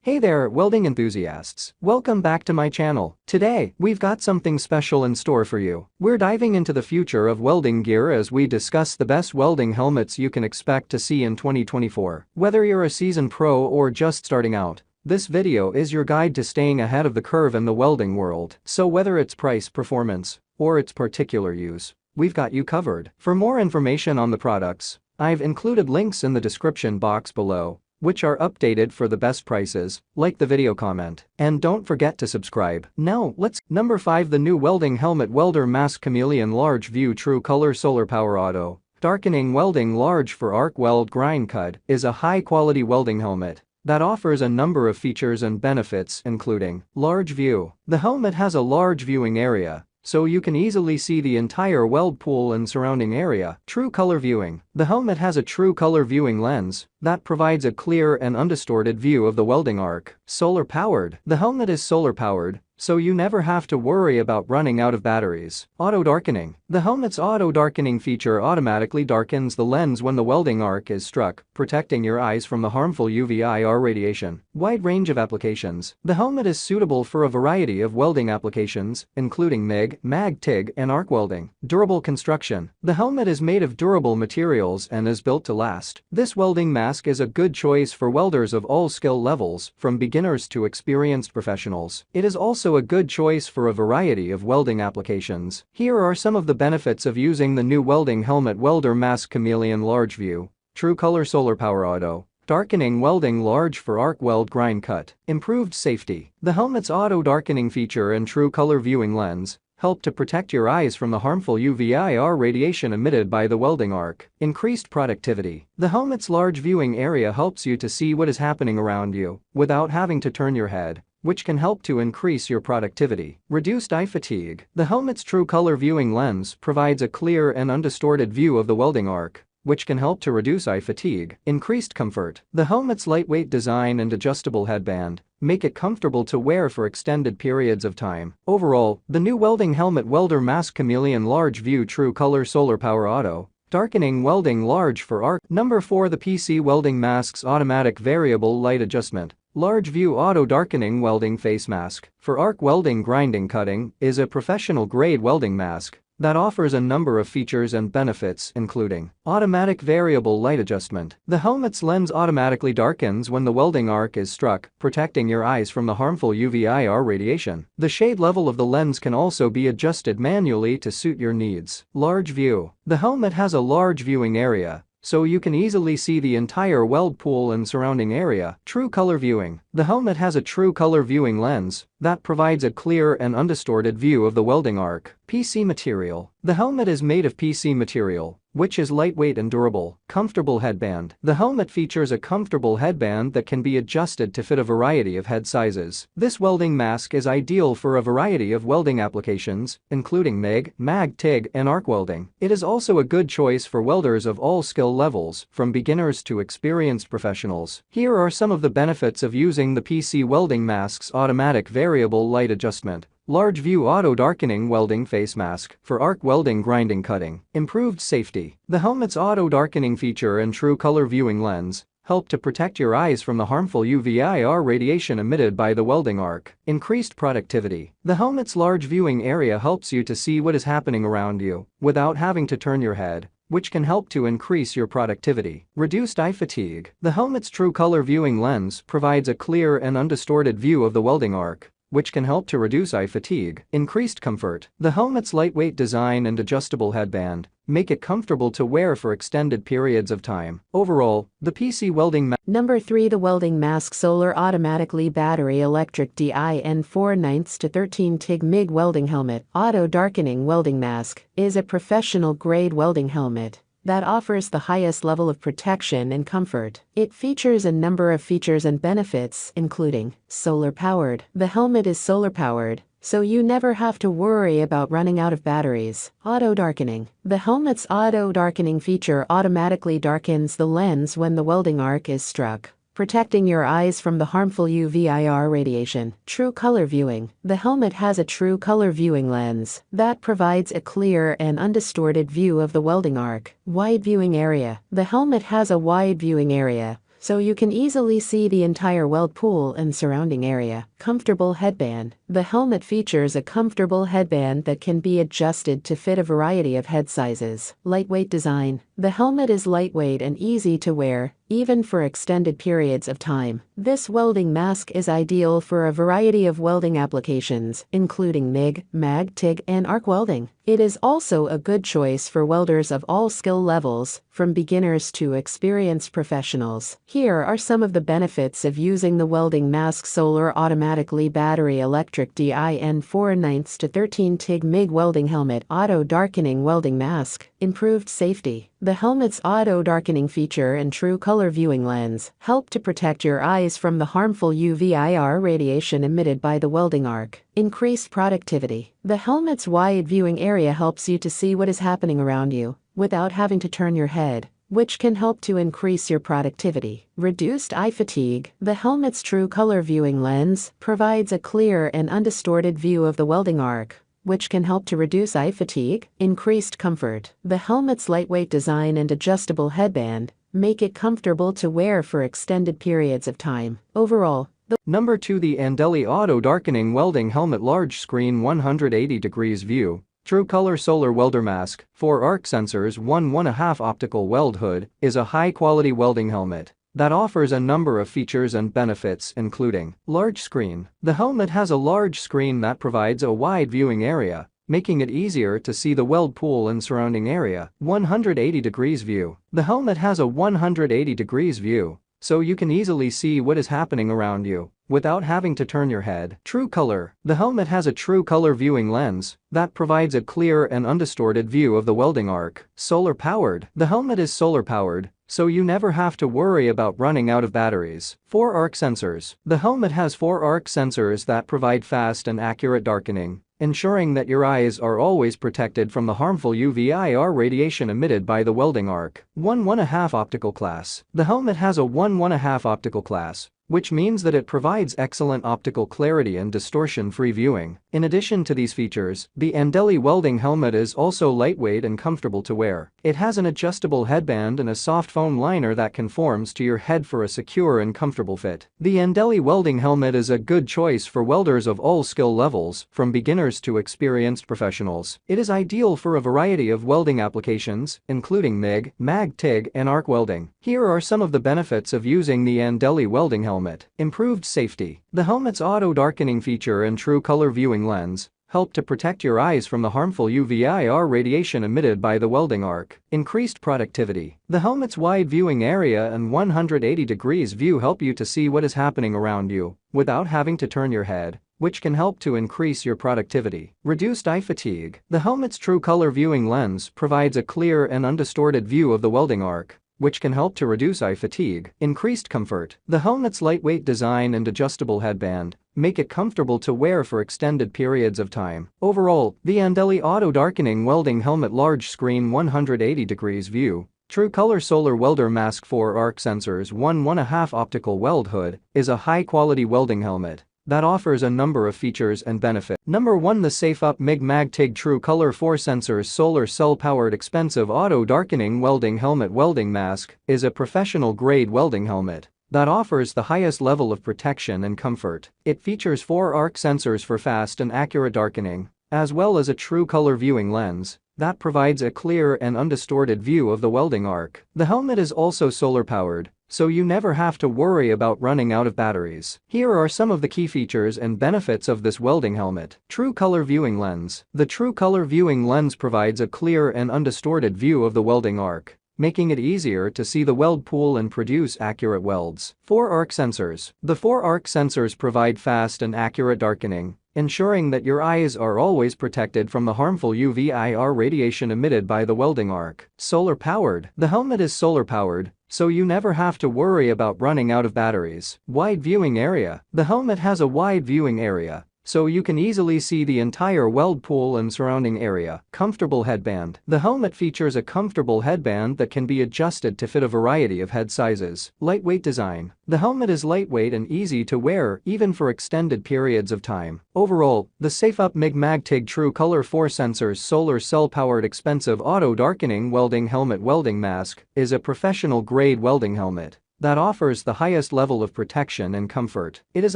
Hey there, welding enthusiasts. Welcome back to my channel. Today, we've got something special in store for you. We're diving into the future of welding gear as we discuss the best welding helmets you can expect to see in 2024. Whether you're a seasoned pro or just starting out, this video is your guide to staying ahead of the curve in the welding world. So whether it's price, performance, or its particular use, we've got you covered. For more information on the products, I've included links in the description box below, which are updated for the best prices. Like the video, comment, and don't forget to subscribe. Now Number 5. The new welding helmet Welder Mask Chameleon Large View True Color Solar Power Auto Darkening Welding Large for Arc Weld Grind Cut is a high-quality welding helmet that offers a number of features and benefits, including large view. The helmet has a large viewing area, so you can easily see the entire weld pool and surrounding area. True color viewing. The helmet has a true color viewing lens that provides a clear and undistorted view of the welding arc. Solar powered. The helmet is solar powered, so you never have to worry about running out of batteries. Auto darkening. The helmet's auto darkening feature automatically darkens the lens when the welding arc is struck, protecting your eyes from the harmful UV/IR radiation. Wide range of applications. The helmet is suitable for a variety of welding applications, including MIG, MAG, TIG, and arc welding. Durable construction. The helmet is made of durable materials and is built to last. This welding mask is a good choice for welders of all skill levels, from beginners to experienced professionals. It is also a good choice for a variety of welding applications. Here are some of the benefits of using the new welding helmet Welder Mask Chameleon Large View True Color Solar Power Auto Darkening Welding Large for Arc Weld Grind Cut. Improved safety. The helmet's auto darkening feature and true color viewing lens help to protect your eyes from the harmful UV/IR radiation emitted by the welding arc. Increased productivity. The helmet's large viewing area helps you to see what is happening around you without having to turn your head, which can help to increase your productivity. Reduced eye fatigue. The helmet's true color viewing lens provides a clear and undistorted view of the welding arc, which can help to reduce eye fatigue. Increased comfort. The helmet's lightweight design and adjustable headband make it comfortable to wear for extended periods of time. Overall, the new welding helmet Welder Mask Chameleon Large View True Color Solar Power Auto Darkening Welding Large for Arc. Number 4. The PC Welding Mask's Automatic Variable Light Adjustment Large View Auto Darkening Welding Face Mask for arc welding grinding cutting is a professional-grade welding mask that offers a number of features and benefits, including automatic variable light adjustment. The helmet's lens automatically darkens when the welding arc is struck, protecting your eyes from the harmful UV/IR radiation. The shade level of the lens can also be adjusted manually to suit your needs. Large view. The helmet has a large viewing area, so you can easily see the entire weld pool and surrounding area. True color viewing. The helmet has a true color viewing lens that provides a clear and undistorted view of the welding arc. PC material. The helmet is made of PC material, which is lightweight and durable. Comfortable headband. The helmet features a comfortable headband that can be adjusted to fit a variety of head sizes. This welding mask is ideal for a variety of welding applications, including MIG, MAG, TIG, and arc welding. It is also a good choice for welders of all skill levels, from beginners to experienced professionals. Here are some of the benefits of using the PC Welding Mask's Automatic Variable Light Adjustment Large View Auto Darkening Welding Face Mask for arc welding grinding cutting. Improved safety. The helmet's auto darkening feature and true color viewing lens help to protect your eyes from the harmful UV/IR radiation emitted by the welding arc. Increased productivity. The helmet's large viewing area helps you to see what is happening around you without having to turn your head, which can help to increase your productivity. Reduced eye fatigue. The helmet's true color viewing lens provides a clear and undistorted view of the welding arc, which can help to reduce eye fatigue. Increased comfort. The helmet's lightweight design and adjustable headband make it comfortable to wear for extended periods of time. Overall, the PC Welding Number 3. The Welding Mask Solar Automatically Battery Electric DIN 4/9 to 13 TIG MIG Welding Helmet Auto Darkening Welding Mask is a professional-grade welding helmet that offers the highest level of protection and comfort. It features a number of features and benefits, including solar-powered. The helmet is solar-powered, so you never have to worry about running out of batteries. Auto darkening. The helmet's auto darkening feature automatically darkens the lens when the welding arc is struck, protecting your eyes from the harmful UV/IR radiation. True color viewing. The helmet has a true color viewing lens that provides a clear and undistorted view of the welding arc. Wide viewing area. The helmet has a wide viewing area, so you can easily see the entire weld pool and surrounding area. Comfortable headband. The helmet features a comfortable headband that can be adjusted to fit a variety of head sizes. Lightweight design. The helmet is lightweight and easy to wear, even for extended periods of time. This welding mask is ideal for a variety of welding applications, including MIG, MAG, TIG, and arc welding. It is also a good choice for welders of all skill levels, from beginners to experienced professionals. Here are some of the benefits of using the welding mask: solar automatically battery electric DIN 4/9 to 13 TIG MIG welding helmet, auto-darkening welding mask, improved safety. The helmet's auto-darkening feature and true color viewing lens help to protect your eyes from the harmful UV-IR radiation emitted by the welding arc. Increased productivity. The helmet's wide viewing area helps you to see what is happening around you without having to turn your head, which can help to increase your productivity. Reduced eye fatigue. The helmet's true color viewing lens provides a clear and undistorted view of the welding arc, which can help to reduce eye fatigue. Increased comfort. The helmet's lightweight design and adjustable headband make it comfortable to wear for extended periods of time. Overall, Number 2. The Andeli Auto Darkening Welding Helmet Large Screen 180 degrees View True Color Solar Welder Mask, 4 arc sensors, 1.5 optical weld hood, is a high-quality welding helmet that offers a number of features and benefits, including large screen. The helmet has a large screen that provides a wide viewing area, making it easier to see the weld pool and surrounding area. 180 degrees view. The helmet has a 180 degrees view, so you can easily see what is happening around you without having to turn your head. True color. The helmet has a true color viewing lens that provides a clear and undistorted view of the welding arc. Solar powered. The helmet is solar powered, so you never have to worry about running out of batteries. 4 arc sensors. The helmet has 4 arc sensors that provide fast and accurate darkening, ensuring that your eyes are always protected from the harmful UV-IR radiation emitted by the welding arc. 1.5 optical class. The helmet has a 1.5 optical class, which means that it provides excellent optical clarity and distortion-free viewing. In addition to these features, the Andeli welding helmet is also lightweight and comfortable to wear. It has an adjustable headband and a soft foam liner that conforms to your head for a secure and comfortable fit. The Andeli welding helmet is a good choice for welders of all skill levels, from beginners to experienced professionals. It is ideal for a variety of welding applications, including MIG, MAG, TIG, and arc welding. Here are some of the benefits of using the Andeli welding helmet. Improved safety. The helmet's auto-darkening feature and true color viewing lens help to protect your eyes from the harmful UV-IR radiation emitted by the welding arc. Increased productivity. The helmet's wide viewing area and 180 degrees view help you to see what is happening around you without having to turn your head, which can help to increase your productivity. Reduced eye fatigue. The helmet's true color viewing lens provides a clear and undistorted view of the welding arc, which can help to reduce eye fatigue. Increased comfort. The helmet's lightweight design and adjustable headband make it comfortable to wear for extended periods of time. Overall, the Andeli Auto Darkening Welding Helmet Large Screen 180 degrees View True Color Solar Welder Mask, 4 arc sensors, 1.5 optical weld hood is a high-quality welding helmet that offers a number of features and benefits. Number 1. The Safe Up MIG MAG TIG True Color 4 Sensors Solar Cell Powered Expensive Auto Darkening Welding Helmet Welding Mask is a professional grade welding helmet that offers the highest level of protection and comfort. It features 4 arc sensors for fast and accurate darkening, as well as a true color viewing lens that provides a clear and undistorted view of the welding arc. The helmet is also solar powered, so you never have to worry about running out of batteries. Here are some of the key features and benefits of this welding helmet. True Color Viewing Lens. The True Color Viewing Lens provides a clear and undistorted view of the welding arc, making it easier to see the weld pool and produce accurate welds. 4 arc sensors. The 4 arc sensors provide fast and accurate darkening, ensuring that your eyes are always protected from the harmful UV-IR radiation emitted by the welding arc. Solar powered. The helmet is solar powered, so you never have to worry about running out of batteries. Wide viewing area. The helmet has a wide viewing area, so you can easily see the entire weld pool and surrounding area. Comfortable headband. The helmet features a comfortable headband that can be adjusted to fit a variety of head sizes. Lightweight design. The helmet is lightweight and easy to wear even for extended periods of time. Overall, the Safe Up MIG MAG TIG True Color 4 Sensors Solar Cell Powered Expensive Auto Darkening Welding Helmet Welding Mask is a professional grade welding helmet that offers the highest level of protection and comfort. It is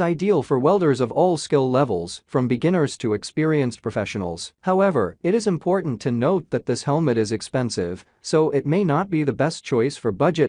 ideal for welders of all skill levels, from beginners to experienced professionals. However, it is important to note that this helmet is expensive, so it may not be the best choice for budget